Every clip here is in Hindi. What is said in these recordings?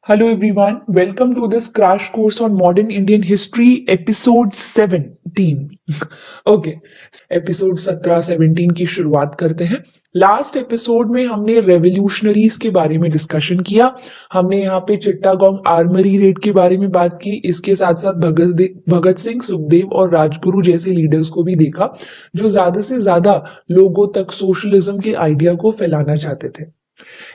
Hello everyone, welcome to this crash course on modern Indian history episode 17. Okay, episode 17 की शुरुआत करते हैं। लास्ट एपिसोड में हमने रेवोल्यूशनरीज के बारे में डिस्कशन किया। हमने यहाँ पे चिट्टागोंग आर्मरी रेड के बारे में बात की। इसके साथ साथ भगत सिंह, सुखदेव और राजगुरु जैसे लीडर्स को भी देखा जो ज्यादा से ज्यादा लोगों तक सोशलिज्म के आइडिया को फैलाना चाहते थे।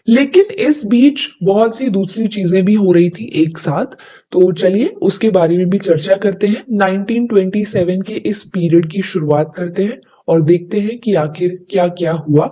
लेकिन इस बीच बहुत सी दूसरी चीजें भी हो रही थी एक साथ, तो चलिए उसके बारे में भी चर्चा करते हैं। 1927 के इस पीरियड की शुरुआत करते हैं और देखते हैं कि आखिर क्या क्या हुआ।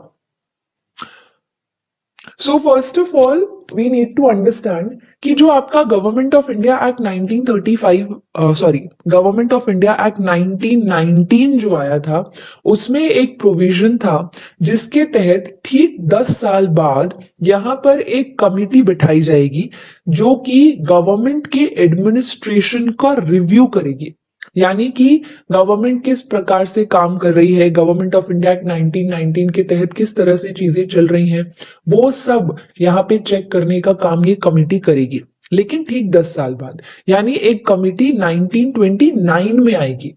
So first of all we need to understand कि जो आपका government of India act 1935 government of India act 1919 जो आया था, उसमें एक प्रोविजन था जिसके तहत ठीक 10 साल बाद यहां पर एक कमिटी बिठाई जाएगी जो कि गवर्नमेंट के एडमिनिस्ट्रेशन का रिव्यू करेगी। यानी कि गवर्नमेंट किस प्रकार से काम कर रही है, गवर्नमेंट ऑफ इंडिया एक्ट 1919 के तहत किस तरह से चीजें चल रही हैं, वो सब यहाँ पे चेक करने का काम ये कमिटी करेगी। लेकिन ठीक 10 साल बाद, यानी एक कमिटी 1929 में आएगी।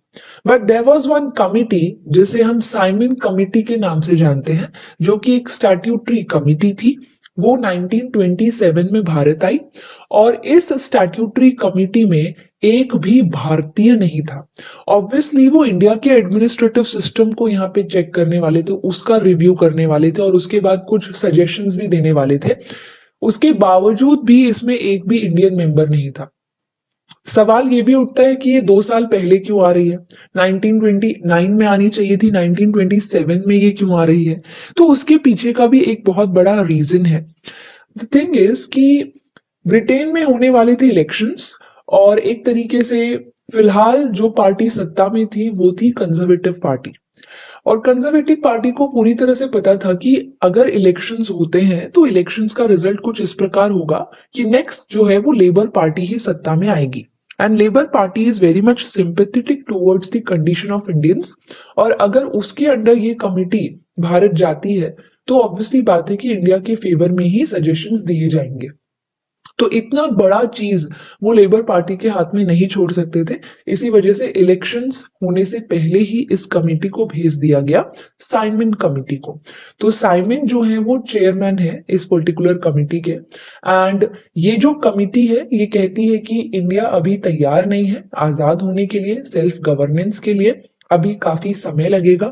But there was one committee जिसे हम साइमन कमिटी के नाम से जानते हैं, जो कि एक स्टैट्यूटरी कमिटी थी। वो 1927 में भारत आई और इस स्टैट्यूटरी कमिटी में एक भी भारतीय नहीं था। ऑब्वियसली वो इंडिया के एडमिनिस्ट्रेटिव सिस्टम को यहाँ पे चेक करने वाले थे, उसका रिव्यू करने वाले थे और उसके बाद कुछ सजेशंस भी देने वाले थे। उसके बावजूद भी इसमें एक भी इंडियन मेंबर नहीं था। सवाल ये भी उठता है कि ये 2 साल पहले क्यों आ रही है? 1929 में आनी चाहिए थी, 1927 में ये क्यों आ रही है? तो उसके पीछे का भी एक बहुत बड़ा रीजन है। द थिंग इज कि ब्रिटेन में होने वाले थे इलेक्शंस और एक तरीके से फिलहाल जो पार्टी सत्ता में थी वो थी कंजर्वेटिव पार्टी। और कंजर्वेटिव पार्टी को पूरी तरह से पता था कि अगर इलेक्शंस होते हैं तो इलेक्शंस का रिजल्ट कुछ इस प्रकार होगा कि नेक्स्ट जो है वो लेबर पार्टी ही सत्ता में आएगी। And labour party is very much sympathetic towards the condition of Indians. और अगर उसके अंडर ये कमिटी भारत जाती है तो ऑब्वियसली बात है कि इंडिया के फेवर में ही सजेशंस दिए जाएंगे। तो इतना बड़ा चीज वो लेबर पार्टी के हाथ में नहीं छोड़ सकते थे। इसी वजह से इलेक्शंस होने से पहले ही इस कमेटी को भेज दिया गया, साइमन कमेटी को। तो साइमन जो है वो चेयरमैन है इस पर्टिकुलर कमेटी के। एंड ये जो कमेटी है ये कहती है कि इंडिया अभी तैयार नहीं है आजाद होने के लिए, सेल्फ गवर्नेंस के लिए अभी काफी समय लगेगा।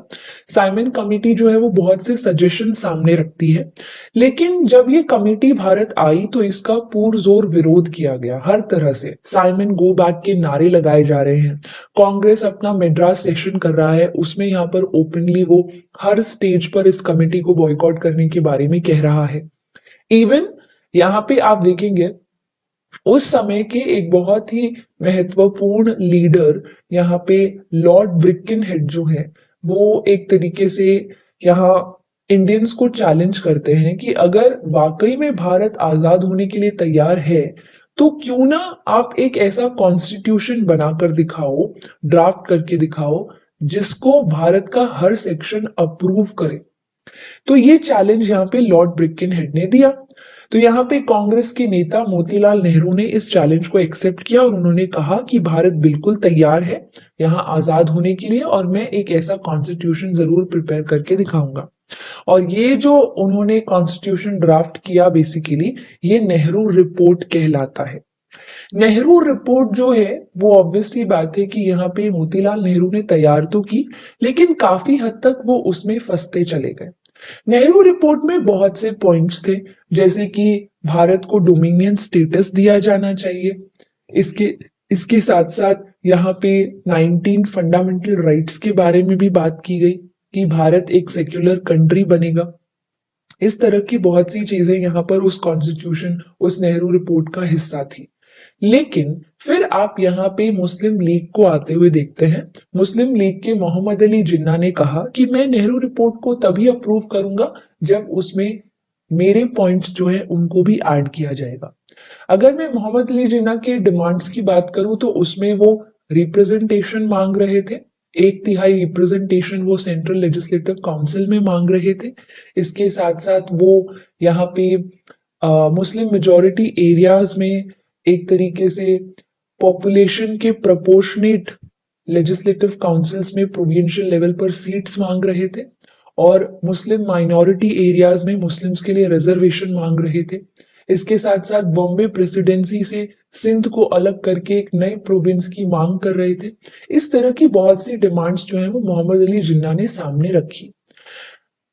साइमन कमेटी जो है वो बहुत से सजेशन सामने रखती है। लेकिन जब ये कमेटी भारत आई तो इसका पुरजोर विरोध किया गया हर तरह से। साइमन गो बैक के नारे लगाए जा रहे हैं। कांग्रेस अपना मेड्रास सेशन कर रहा है, उसमें यहाँ पर ओपनली वो हर स्टेज पर इस कमेटी को बॉयकॉट करने के बारे में कह रहा है। इवन यहाँ पे आप देखेंगे उस समय के एक बहुत ही महत्वपूर्ण लीडर यहाँ पे लॉर्ड ब्रिकन हेड जो है वो एक तरीके से यहाँ इंडियंस को चैलेंज करते हैं कि अगर वाकई में भारत आजाद होने के लिए तैयार है तो क्यों ना आप एक ऐसा कॉन्स्टिट्यूशन बनाकर दिखाओ, ड्राफ्ट करके दिखाओ जिसको भारत का हर सेक्शन अप्रूव करे। तो ये चैलेंज यहाँ पे लॉर्ड ब्रिकन हेड ने दिया। तो यहाँ पे कांग्रेस के नेता मोतीलाल नेहरू ने इस चैलेंज को एक्सेप्ट किया और उन्होंने कहा कि भारत बिल्कुल तैयार है यहाँ आजाद होने के लिए और मैं एक ऐसा कॉन्स्टिट्यूशन जरूर प्रिपेयर करके दिखाऊंगा। और ये जो उन्होंने कॉन्स्टिट्यूशन ड्राफ्ट किया बेसिकली ये नेहरू रिपोर्ट कहलाता है। नेहरू रिपोर्ट जो है वो ऑब्वियसली बात है कि यहाँ पे मोतीलाल नेहरू ने तैयार तो की लेकिन काफी हद तक वो उसमें फंसते चले गए। नेहरू रिपोर्ट में बहुत से पॉइंट्स थे, जैसे कि भारत को डोमिनियन स्टेटस दिया जाना चाहिए। इसके इसके साथ साथ यहाँ पे 19 फंडामेंटल राइट्स के बारे में भी बात की गई कि भारत एक सेक्युलर कंट्री बनेगा। इस तरह की बहुत सी चीजें यहाँ पर उस कॉन्स्टिट्यूशन, उस नेहरू रिपोर्ट का हिस्सा थी। लेकिन फिर आप यहाँ पे मुस्लिम लीग को आते हुए देखते हैं। मुस्लिम लीग के मोहम्मद अली जिन्ना ने कहा कि मैं नेहरू रिपोर्ट को तभी अप्रूव करूंगा जब उसमें मेरे पॉइंट्स जो है उनको भी ऐड किया जाएगा। अगर मैं मोहम्मद अली जिन्ना के डिमांड्स की बात करूं तो उसमें वो रिप्रेजेंटेशन मांग रहे थे, 1/3 रिप्रेजेंटेशन वो सेंट्रल लेजिस्लेटिव काउंसिल में मांग रहे थे। इसके साथ साथ वो यहाँ पे मुस्लिम मेजॉरिटी एरियाज में एक तरीके से पॉपुलेशन के प्रोपोर्शनेट लेजिस्लेटिव काउंसिल्स में प्रोविंशियल लेवल पर सीट्स मांग रहे थे और मुस्लिम माइनॉरिटी एरियाज में मुस्लिम्स के लिए रिजर्वेशन मांग रहे थे। इसके साथ साथ बॉम्बे प्रेसिडेंसी से सिंध को अलग करके एक नई प्रोविंस की मांग कर रहे थे। इस तरह की बहुत सी डिमांड्स जो है वो मोहम्मद अली जिन्ना ने सामने रखी।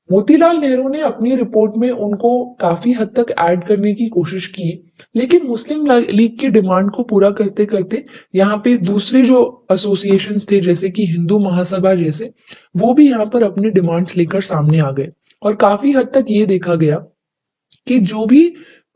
मोतीलाल नेहरू ने अपनी रिपोर्ट में उनको काफी हद तक ऐड करने की कोशिश की, लेकिन मुस्लिम लीग की डिमांड को पूरा करते करते यहाँ पे दूसरे जो एसोसिएशंस थे जैसे कि हिंदू महासभा जैसे, वो भी यहाँ पर अपनी डिमांड्स लेकर सामने आ गए और काफी हद तक ये देखा गया कि जो भी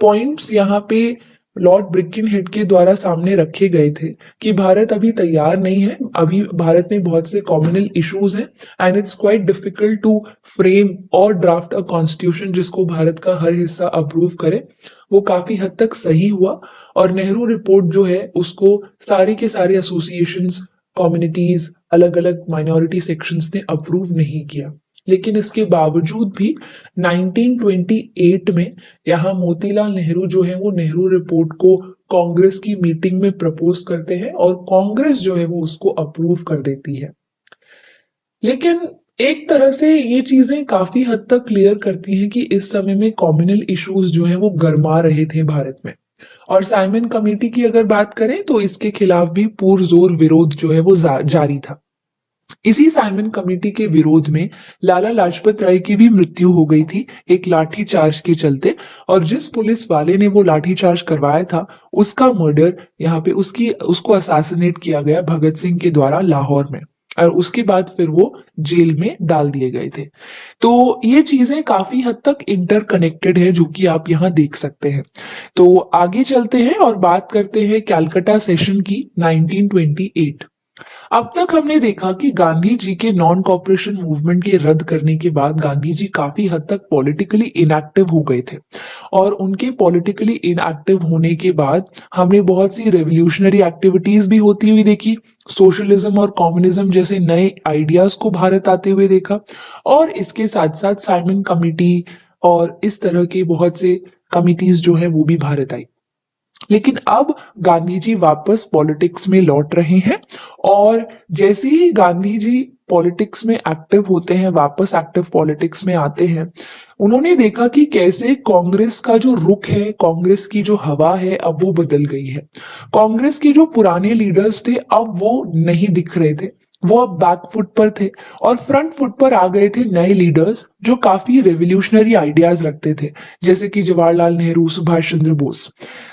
पॉइंट्स यहाँ पे लॉर्ड ब्रिकिनहेड के द्वारा सामने रखे गए थे कि भारत अभी तैयार नहीं है, अभी भारत में बहुत से कॉम्युनल इश्यूज हैं and it's quite difficult to frame और ड्राफ्ट अ कॉन्स्टिट्यूशन जिसको भारत का हर हिस्सा अप्रूव करे, वो काफी हद तक सही हुआ। और नेहरू रिपोर्ट जो है उसको सारे के सारे एसोसिएशंस, कम्युनिटीज, अलग अलग माइनॉरिटी सेक्शंस ने अप्रूव नहीं किया। लेकिन इसके बावजूद भी 1928 में यहाँ मोतीलाल नेहरू जो है वो नेहरू रिपोर्ट को कांग्रेस की मीटिंग में प्रपोज करते हैं और कांग्रेस जो है वो उसको अप्रूव कर देती है। लेकिन एक तरह से ये चीजें काफी हद तक क्लियर करती हैं कि इस समय में कम्युनल इश्यूज जो है वो गरमा रहे थे भारत में। और साइमन कमेटी की अगर बात करें तो इसके खिलाफ भी पुरजोर विरोध जो है वो जारी था। इसी साइमन कमेटी के विरोध में लाला लाजपत राय की भी मृत्यु हो गई थी एक लाठी चार्ज के चलते, और जिस पुलिस वाले ने वो लाठी चार्ज करवाया था उसका मर्डर यहाँ पे उसको असैसिनेट किया गया भगत सिंह के द्वारा लाहौर में, और उसके बाद फिर वो जेल में डाल दिए गए थे। तो ये चीजें काफी हद तक इंटरकनेक्टेड है जो कि आप यहाँ देख सकते हैं। तो आगे चलते हैं और बात करते हैं कैलकाटा सेशन की 1928। अब तक हमने देखा कि गांधी जी के नॉन कॉपरेशन मूवमेंट के रद्द करने के बाद गांधी जी काफी हद तक पॉलिटिकली इनएक्टिव हो गए थे, और उनके पॉलिटिकली इनएक्टिव होने के बाद हमने बहुत सी रेवोल्यूशनरी एक्टिविटीज भी होती हुई देखी, सोशलिज्म और कम्युनिज्म जैसे नए आइडियाज को भारत आते हुए देखा, और इसके साथ साथ साइमन कमेटी और इस तरह के बहुत से कमिटीज जो है वो भी भारत आई। लेकिन अब गांधी जी वापस पॉलिटिक्स में लौट रहे हैं, और जैसे ही गांधी जी पॉलिटिक्स में एक्टिव होते हैं, वापस एक्टिव पॉलिटिक्स में आते हैं, उन्होंने देखा कि कैसे कांग्रेस का जो रुख है, कांग्रेस की जो हवा है अब वो बदल गई है। कांग्रेस के जो पुराने लीडर्स थे अब वो नहीं दिख रहे थे, वो अब बैक फुट पर थे और फ्रंट फुट पर आ गए थे नए लीडर्स जो काफी रेवोल्यूशनरी आइडियाज रखते थे, जैसे कि जवाहरलाल नेहरू, सुभाष चंद्र बोस।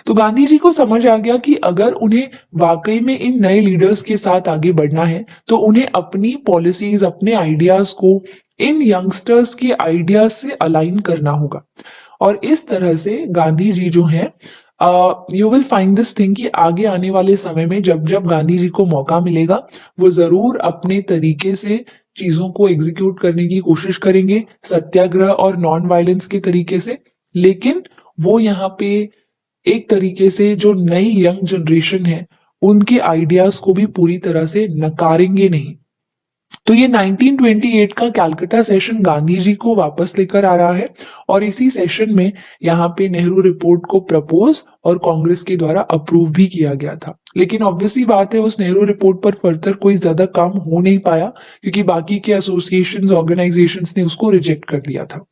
तो गांधी जी को समझ आ गया कि अगर उन्हें वाकई में इन नए लीडर्स के साथ आगे बढ़ना है तो उन्हें अपनी पॉलिसीज, अपने आइडियाज को इन यंगस्टर्स के आइडियाज से अलाइन करना होगा। और इस तरह से गांधी जी जो हैं, you will find this thing कि आगे आने वाले समय में जब जब गांधी जी को मौका मिलेगा वो जरूर अपने तरीके से चीजों को एग्जीक्यूट करने की कोशिश करेंगे, सत्याग्रह और नॉन वायलेंस के तरीके से। लेकिन वो यहाँ पे एक तरीके से जो नई यंग जनरेशन है उनके आइडियाज को भी पूरी तरह से नकारेंगे नहीं। तो ये 1928 का कैलकाटा सेशन गांधी जी को वापस लेकर आ रहा है, और इसी सेशन में यहाँ पे नेहरू रिपोर्ट को प्रपोज और कांग्रेस के द्वारा अप्रूव भी किया गया था। लेकिन ऑब्वियसली बात है उस नेहरू रिपोर्ट पर फर्दर कोई ज्यादा काम हो नहीं पाया क्योंकि बाकी के एसोसिएशंस, ऑर्गेनाइजेशंस ने उसको रिजेक्ट कर दिया था।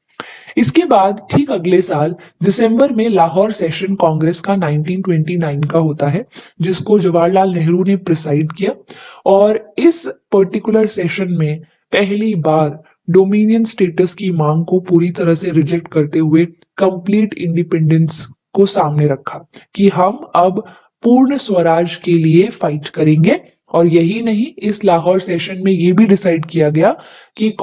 इसके बाद ठीक अगले साल दिसंबर में लाहौर सेशन कांग्रेस का 1929 का होता है, जिसको जवाहरलाल नेहरू ने प्रिसाइड किया, और इस पर्टिकुलर सेशन में पहली बार डोमिनियन स्टेटस की मांग को पूरी तरह से रिजेक्ट करते हुए कंप्लीट इंडिपेंडेंस को सामने रखा कि हम अब पूर्ण स्वराज के लिए फाइट करेंगे। और यही नहीं, इस लाहौर सेशन में यह भी डिसाइड किया गया कि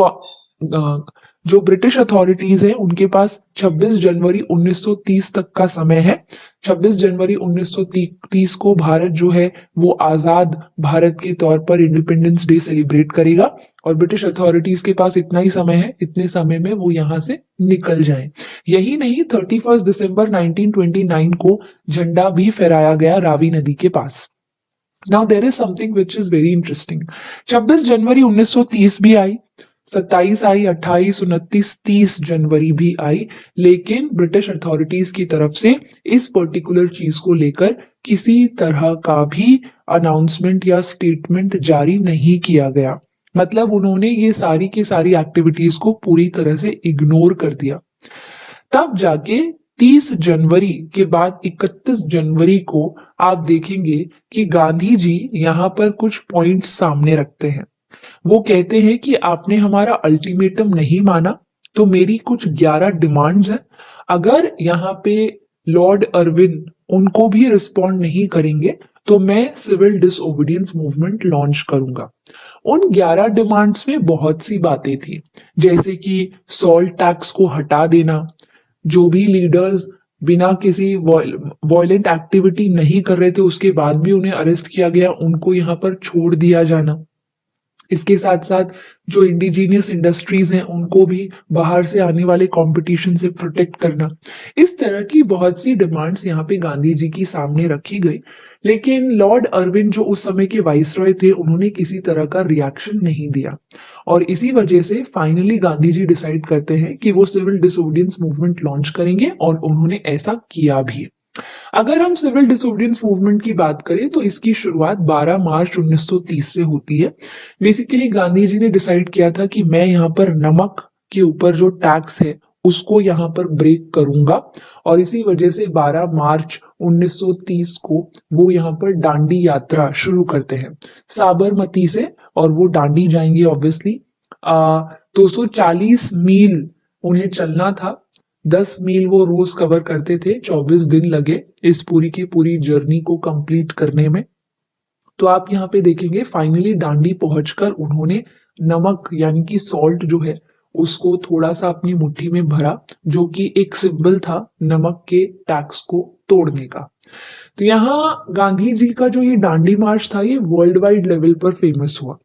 जो ब्रिटिश अथॉरिटीज हैं उनके पास 26 जनवरी 1930 तक का समय है। 26 जनवरी 1930 को भारत जो है वो आजाद भारत के तौर पर इंडिपेंडेंस डे सेलिब्रेट करेगा, और ब्रिटिश अथॉरिटीज के पास इतना ही समय है, इतने समय में वो यहां से निकल जाएं। यही नहीं, 31 दिसंबर 1929 को झंडा भी फहराया गया रावी नदी के पास। Now there is something which is very interesting. 26 जनवरी 1930 भी आई, 27 आई, 28, 29, 30 जनवरी भी आई, लेकिन ब्रिटिश अथॉरिटीज की तरफ से इस पर्टिकुलर चीज को लेकर किसी तरह का भी अनाउंसमेंट या स्टेटमेंट जारी नहीं किया गया। मतलब उन्होंने ये सारी की सारी एक्टिविटीज को पूरी तरह से इग्नोर कर दिया। तब जाके 30 जनवरी के बाद 31 जनवरी को आप देखेंगे कि गांधी जी यहाँ पर कुछ पॉइंट्स सामने रखते हैं। वो कहते हैं कि आपने हमारा अल्टीमेटम नहीं माना, तो मेरी कुछ 11 डिमांड्स हैं। अगर यहाँ पे लॉर्ड अर्विन उनको भी रिस्पॉन्ड नहीं करेंगे तो मैं सिविल डिसओबीडियंस मूवमेंट लॉन्च करूंगा। उन 11 डिमांड्स में बहुत सी बातें थी, जैसे कि सॉल्ट टैक्स को हटा देना, जो भी लीडर्स बिना किसी वॉयलेंट एक्टिविटी नहीं कर रहे थे उसके बाद भी उन्हें अरेस्ट किया गया, उनको यहाँ पर छोड़ दिया जाना। इसके साथ साथ जो इंडिजीनियस इंडस्ट्रीज हैं उनको भी बाहर से आने वाले कंपटीशन से प्रोटेक्ट करना। इस तरह की बहुत सी डिमांड्स यहाँ पे गांधी जी की सामने रखी गई, लेकिन लॉर्ड अर्विन जो उस समय के वाइसरॉय थे उन्होंने किसी तरह का रिएक्शन नहीं दिया। और इसी वजह से फाइनली गांधी जी डिसाइड करते हैं कि वो सिविल डिसोबीडियंस मूवमेंट लॉन्च करेंगे, और उन्होंने ऐसा किया भी। अगर हम सिविल डिसोबीडियंस मूवमेंट की बात करें तो इसकी शुरुआत 12 मार्च 1930 से होती है। बेसिकली गांधी जी ने डिसाइड किया था कि मैं यहाँ पर नमक के ऊपर जो टैक्स है उसको यहाँ पर ब्रेक करूंगा, और इसी वजह से 12 मार्च 1930 को वो यहाँ पर दांडी यात्रा शुरू करते हैं साबरमती से, और वो दांडी जाएंगे ऑब्वियसली। 240 मील उन्हें चलना था, 10 मील वो रोज कवर करते थे, 24 दिन लगे इस पूरी की पूरी जर्नी को कंप्लीट करने में। तो आप यहाँ पे देखेंगे फाइनली दांडी पहुंचकर उन्होंने नमक यानी कि सॉल्ट जो है उसको थोड़ा सा अपनी मुट्ठी में भरा, जो कि एक सिंबल था नमक के टैक्स को तोड़ने का। तो यहाँ गांधी जी का जो ये दांडी मार्च था ये वर्ल्ड वाइड लेवल पर फेमस हुआ।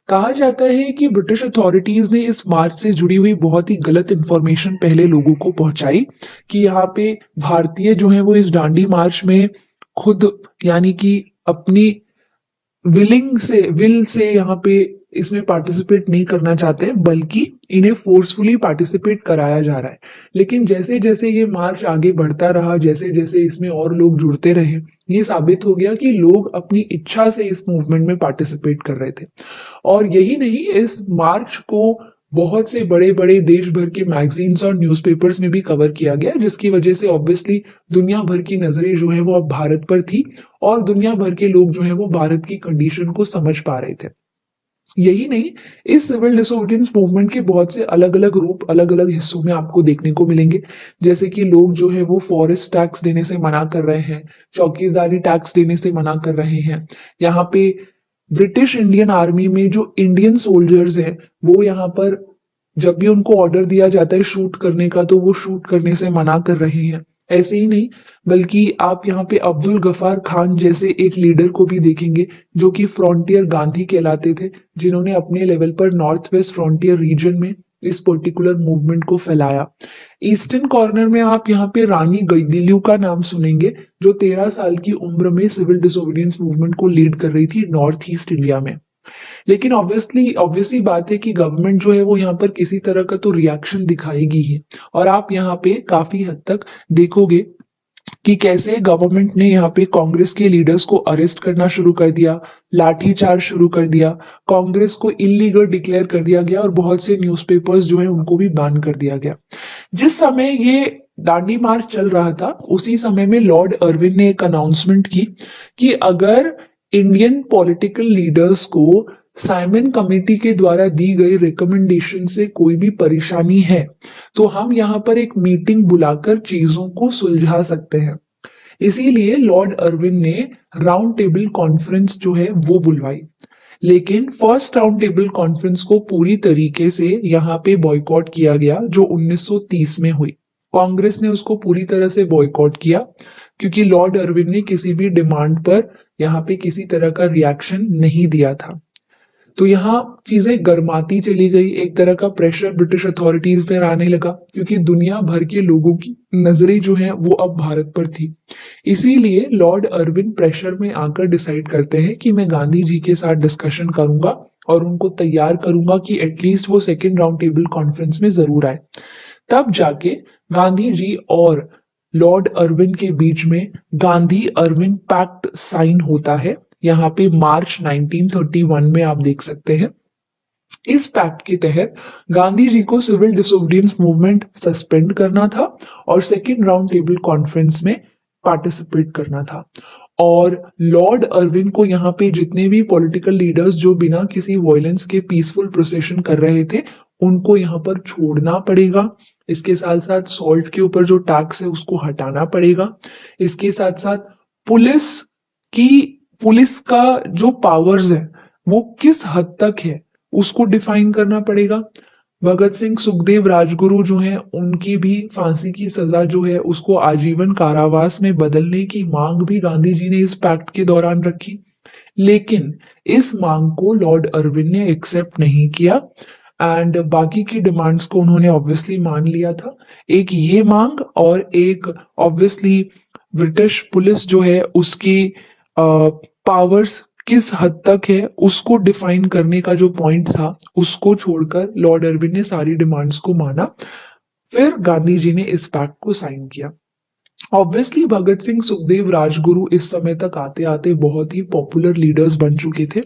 कहा जाता है कि ब्रिटिश अथॉरिटीज ने इस मार्च से जुड़ी हुई बहुत ही गलत इंफॉर्मेशन पहले लोगों को पहुंचाई कि यहाँ पे भारतीय जो है वो इस दांडी मार्च में खुद यानी कि अपनी विल से यहाँ पे इसमें पार्टिसिपेट नहीं करना चाहते हैं, बल्कि इन्हें फोर्सफुली पार्टिसिपेट कराया जा रहा है। लेकिन जैसे जैसे ये मार्च आगे बढ़ता रहा, जैसे जैसे इसमें और लोग जुड़ते रहे, ये साबित हो गया कि लोग अपनी इच्छा से इस मूवमेंट में पार्टिसिपेट कर रहे थे। और यही नहीं, इस मार्च को बहुत से बड़े बड़े देश भर के मैगजीन्स और न्यूज़पेपर्स में भी कवर किया गया, जिसकी वजह से ऑब्वियसली दुनिया भर की नजरें जो है वो अब भारत पर थी, और दुनिया भर के लोग जो है वो भारत की कंडीशन को समझ पा रहे थे। यही नहीं, इस सिविल डिसोबीडियंस मूवमेंट के बहुत से अलग अलग रूप अलग अलग हिस्सों में आपको देखने को मिलेंगे। जैसे कि लोग जो है वो फॉरेस्ट टैक्स देने से मना कर रहे हैं, चौकीदारी टैक्स देने से मना कर रहे हैं। यहाँ पे ब्रिटिश इंडियन आर्मी में जो इंडियन सोल्जर्स हैं वो यहाँ पर जब भी उनको ऑर्डर दिया जाता है शूट करने का तो वो शूट करने से मना कर रहे हैं। ऐसे ही नहीं, बल्कि आप यहाँ पे अब्दुल गफार खान जैसे एक लीडर को भी देखेंगे जो कि फ्रंटियर गांधी कहलाते थे, जिन्होंने अपने लेवल पर नॉर्थ वेस्ट फ्रंटियर रीजन में इस पर्टिकुलर मूवमेंट को फैलाया। ईस्टर्न कॉर्नर में आप यहाँ पे रानी गैदिलू का नाम सुनेंगे, जो 13 साल की उम्र में सिविल डिसोबीडियंस मूवमेंट को लीड कर रही थी नॉर्थ ईस्ट इंडिया में। लेकिन ऑब्वियसली बात है कि गवर्नमेंट जो है वो यहाँ पर किसी तरह का तो रिएक्शन दिखाएगी ही, और आप यहाँ पे काफी हद तक देखोगे कि कैसे गवर्नमेंट ने यहाँ पे कांग्रेस के लीडर्स को अरेस्ट करना शुरू कर दिया, लाठीचार्ज शुरू कर दिया, कांग्रेस को इलीगल डिक्लेयर कर दिया गया, और बहुत से न्यूज़पेपर्स जो है उनको भी बैन कर दिया गया। जिस समय ये दांडी मार्च चल रहा था उसी समय में लॉर्ड अर्विन ने एक अनाउंसमेंट की कि अगर इंडियन पॉलिटिकल लीडर्स को साइमन कमेटी के द्वारा दी गई रिकमेंडेशन से कोई भी परेशानी है तो हम यहाँ पर एक मीटिंग बुलाकर चीजों को सुलझा सकते हैं। इसीलिए लॉर्ड अर्विन ने राउंड टेबल कॉन्फ्रेंस जो है वो बुलवाई। लेकिन फर्स्ट राउंड टेबल कॉन्फ्रेंस को पूरी तरीके से यहाँ पे बॉयकॉट किया गया, जो 1930 में हुई। कांग्रेस ने उसको पूरी तरह से बॉयकॉट किया क्योंकि लॉर्ड अर्विन ने किसी भी डिमांड पर यहाँ पे किसी तरह का रिएक्शन नहीं दिया था। तो यहाँ चीजें गर्माती चली गई, एक तरह का प्रेशर ब्रिटिश अथॉरिटीज पर आने लगा क्योंकि दुनिया भर के लोगों की नजरें जो हैं वो अब भारत पर थी। इसीलिए लॉर्ड अर्विन प्रेशर में आकर डिसाइड करते हैं कि मैं गांधी जी के साथ डिस्कशन करूंगा और उनको तैयार करूंगा कि एटलीस्ट वो सेकेंड राउंड टेबल कॉन्फ्रेंस में जरूर आए। तब जाके गांधी जी और लॉर्ड अर्विन के बीच में गांधी अर्विन पैक्ट साइन होता है। यहाँ पे मार्च 1931 में आप देख सकते हैं। इस पैक्ट के तहत गांधी जी को सिविल डिसोबीडियंस मूवमेंट सस्पेंड करना था और सेकेंड राउंड टेबल कॉन्फ्रेंस में पार्टिसिपेट करना था। और लॉर्ड अर्विन को यहाँ पे जितने भी पॉलिटिकल लीडर्स जो बिना किसी वायलेंस के पीसफुल प्रोसेशन कर रहे थे उनको यहाँ पर छोड़ना पड़ेगा। इसके साथ साथ सॉल्ट के ऊपर जो टैक्स है उसको हटाना पड़ेगा। इसके साथ साथ पुलिस की पुलिस का जो पावर्स है वो किस हद तक है उसको डिफाइन करना पड़ेगा। भगत सिंह सुखदेव राजगुरु जो हैं उनकी भी फांसी की सजा जो है उसको आजीवन कारावास में बदलने की मांग भी गांधी जी ने इस पैक्ट के दौरान रखी। लेकिन इस मांग को लॉर्ड अर्विन ने एक्सेप्ट नहीं किया एंड बाकी की डिमांड्स को उन्होंने ऑब्वियसली मान लिया था। एक ये मांग और एक ऑब्वियसली ब्रिटिश पुलिस जो है उसकी पावर्स किस हद तक है उसको डिफाइन करने का जो पॉइंट था उसको छोड़कर लॉर्ड अर्विन ने सारी डिमांड्स को माना। फिर गांधी जी ने इस पैक्ट को साइन किया। ऑब्वियसली भगत सिंह सुखदेव राजगुरु इस समय तक आते आते बहुत ही पॉपुलर लीडर्स बन चुके थे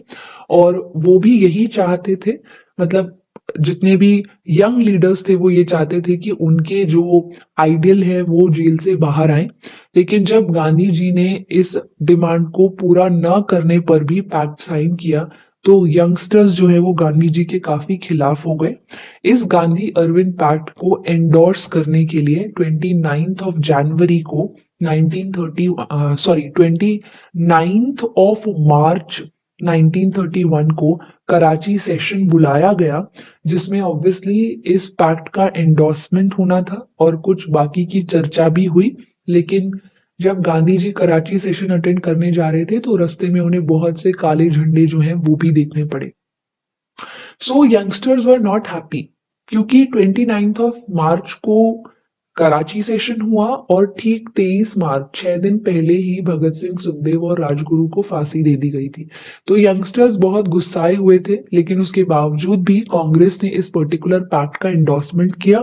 और वो भी यही चाहते थे, मतलब जितने भी यंग लीडर्स थे वो ये चाहते थे कि उनके जो आइडियल है वो जेल से बाहर आए। लेकिन जब गांधी जी ने इस डिमांड को पूरा न करने पर भी पैक्ट साइन किया तो यंगस्टर्स जो है वो गांधी जी के काफी खिलाफ हो गए। इस गांधी अर्विन पैक्ट को एंडोर्स करने के लिए 29th ऑफ जनवरी को 29th ऑफ मार्च 1931 को कराची सेशन बुलाया गया जिसमें ऑब्वियसली इस पैक्ट का एंडोर्समेंट होना था और कुछ बाकी की चर्चा भी हुई। लेकिन जब गांधी जी कराची सेशन अटेंड करने जा रहे थे तो रास्ते में उन्हें बहुत से काले झंडे जो हैं वो भी देखने पड़े। सो यंगस्टर्स वर नॉट हैप्पी क्योंकि 29th ऑफ मार्च को कराची सेशन हुआ और ठीक 23 मार्च 6 दिन पहले ही भगत सिंह सुखदेव और राजगुरु को फांसी दे दी गई थी। तो यंगस्टर्स बहुत गुस्साए हुए थे लेकिन उसके बावजूद भी कांग्रेस ने इस पर्टिकुलर पैक्ट का एंडोर्समेंट किया।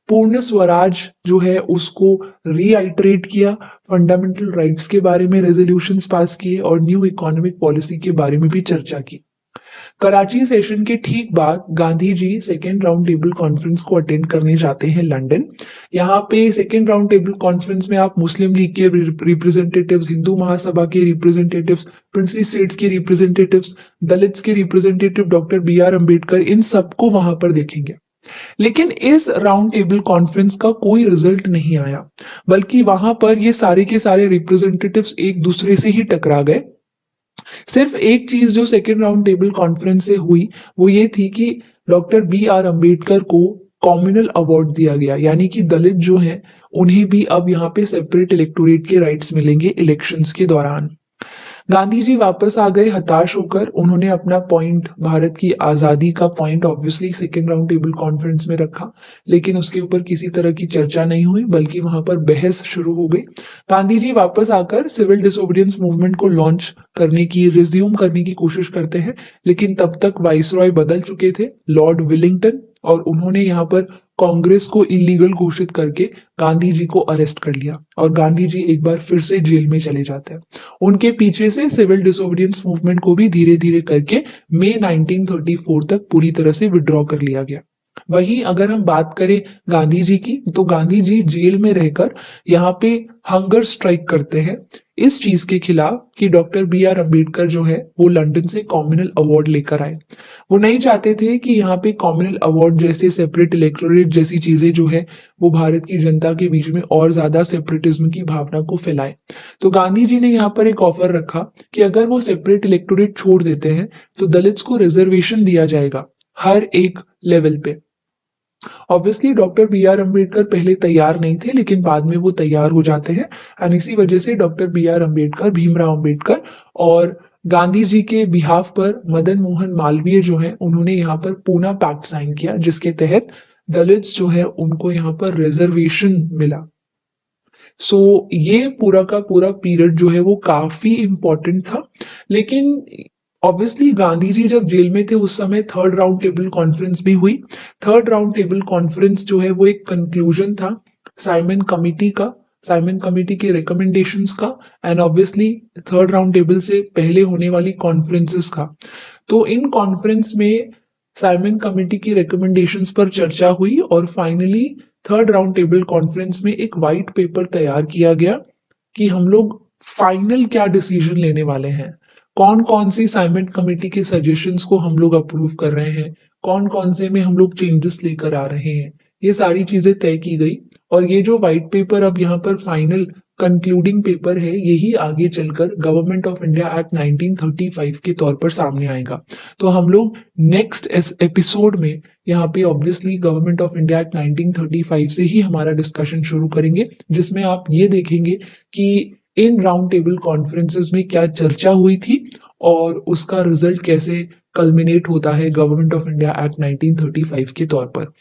पूर्ण स्वराज जो है उसको रीआइटरेट किया, फंडामेंटल राइट्स के बारे में रेजोल्यूशंस पास किए और न्यू इकोनॉमिक पॉलिसी के बारे में भी चर्चा की। कराची सेशन के ठीक बाद Gandhi ji second round table conference को अटेंड करने जाते हैं लंदन। यहाँ पे सेकेंड राउंड टेबल कॉन्फ्रेंस में आप मुस्लिम लीग के रिप्रेजेंटेटिव्स, हिंदू महासभा के रिप्रेजेंटेटिव्स, प्रिंसली स्टेट्स के रिप्रेजेंटेटिव्स, दलित्स के रिप्रेजेंटेटिव डॉक्टर BR अम्बेडकर इन सबको वहां पर देखेंगे। लेकिन इस राउंड टेबल कॉन्फ्रेंस का कोई रिजल्ट नहीं आया, बल्कि वहां पर ये सारे के सारे रिप्रेजेंटेटिव्स एक दूसरे से ही टकरा गए। सिर्फ एक चीज जो सेकेंड राउंड टेबल कॉन्फ्रेंस से हुई वो ये थी कि डॉक्टर BR अम्बेडकर को कॉम्युनल अवार्ड दिया गया, यानी कि दलित जो हैं उन्हें भी अब यहाँ पे सेपरेट इलेक्टोरेट के राइट्स मिलेंगे इलेक्शंस के दौरान। गांधी जी वापस आ गए हताश होकर। उन्होंने अपना पॉइंट, भारत की आजादी का point obviously second round table conference में रखा, लेकिन उसके ऊपर किसी तरह की चर्चा नहीं हुई बल्कि वहां पर बहस शुरू हो गई। गांधी जी वापस आकर सिविल डिसोबीडियंस मूवमेंट को लॉन्च करने की, रिज्यूम करने की कोशिश करते हैं, लेकिन तब तक वाइसरॉय बदल चुके थे, लॉर्ड विलिंगटन, और उन्होंने यहाँ पर कांग्रेस को इलीगल घोषित करके गांधी जी को अरेस्ट कर लिया और गांधी जी एक बार फिर से जेल में चले जाते हैं। उनके पीछे से सिविल डिसोबीडियंस मूवमेंट को भी धीरे धीरे करके मई 1934 तक पूरी तरह से विड्रॉ कर लिया गया। वहीं अगर हम बात करें गांधी जी की, तो गांधी जी जेल में रहकर यहाँ पे हंगर स्ट्राइक करते हैं इस चीज के खिलाफ कि डॉक्टर BR अम्बेडकर जो है वो लंदन से कॉम्युनल अवार्ड लेकर आए। वो नहीं चाहते थे कि यहाँ पे कॉम्युनल अवार्ड जैसे सेपरेट इलेक्टोरेट जैसी चीजें जो है वो भारत की जनता के बीच में और ज्यादा सेपरेटिज्म की भावना को फैलाए। तो गांधी जी ने यहाँ पर एक ऑफर रखा कि अगर वो सेपरेट इलेक्टोरेट छोड़ देते हैं तो दलित्स को रिजर्वेशन दिया जाएगा हर एक लेवल पे। ऑब्वियसली डॉक्टर BR अम्बेडकर पहले तैयार नहीं थे, लेकिन बाद में वो तैयार हो जाते हैं एंड इसी वजह से डॉक्टर BR अम्बेडकर, भीमराव अम्बेडकर और गांधी जी के बिहाफ पर मदन मोहन मालवीय जो है उन्होंने यहाँ पर पूना पैक्ट साइन किया, जिसके तहत दलित्स जो है उनको यहाँ पर रिजर्वेशन मिला। ये पूरा का पूरा पीरियड जो है वो काफी इंपॉर्टेंट था। लेकिन ऑब्वियसली गांधी जी जब जेल में थे उस समय थर्ड राउंड टेबल कॉन्फ्रेंस भी हुई। थर्ड राउंड टेबल कॉन्फ्रेंस जो है वो एक कंक्लूजन था साइमन कमिटी का, साइमन कमिटी के रिकमेंडेशंस का, and obviously third round table से पहले होने वाली कॉन्फ्रेंसेस का। तो इन कॉन्फ्रेंस में साइमन कमिटी की रिकमेंडेशंस पर चर्चा हुई और finally third round table conference में एक वाइट पेपर तैयार किया गया कि हम लोग फाइनल क्या डिसीजन लेने वाले हैं, कौन कौन सी साइमन कमेटी के सजेशंस को हम लोग अप्रूव कर रहे हैं, कौन कौन से में हम लोग चेंजेस लेकर आ रहे हैं, ये सारी चीजें तय की गई। और ये जो व्हाइट पेपर अब यहाँ पर फाइनल कंक्लूडिंग पेपर है, यही आगे चलकर गवर्नमेंट ऑफ इंडिया एक्ट 1935 के तौर पर सामने आएगा। तो हम लोग नेक्स्ट एपिसोड में यहाँ पे obviously government of India act 1935 से ही हमारा डिस्कशन शुरू करेंगे, जिसमें आप ये देखेंगे कि इन राउंड टेबल कॉन्फ्रेंसेस में क्या चर्चा हुई थी और उसका रिजल्ट कैसे कल्मिनेट होता है गवर्नमेंट ऑफ इंडिया एक्ट 1935 के तौर पर।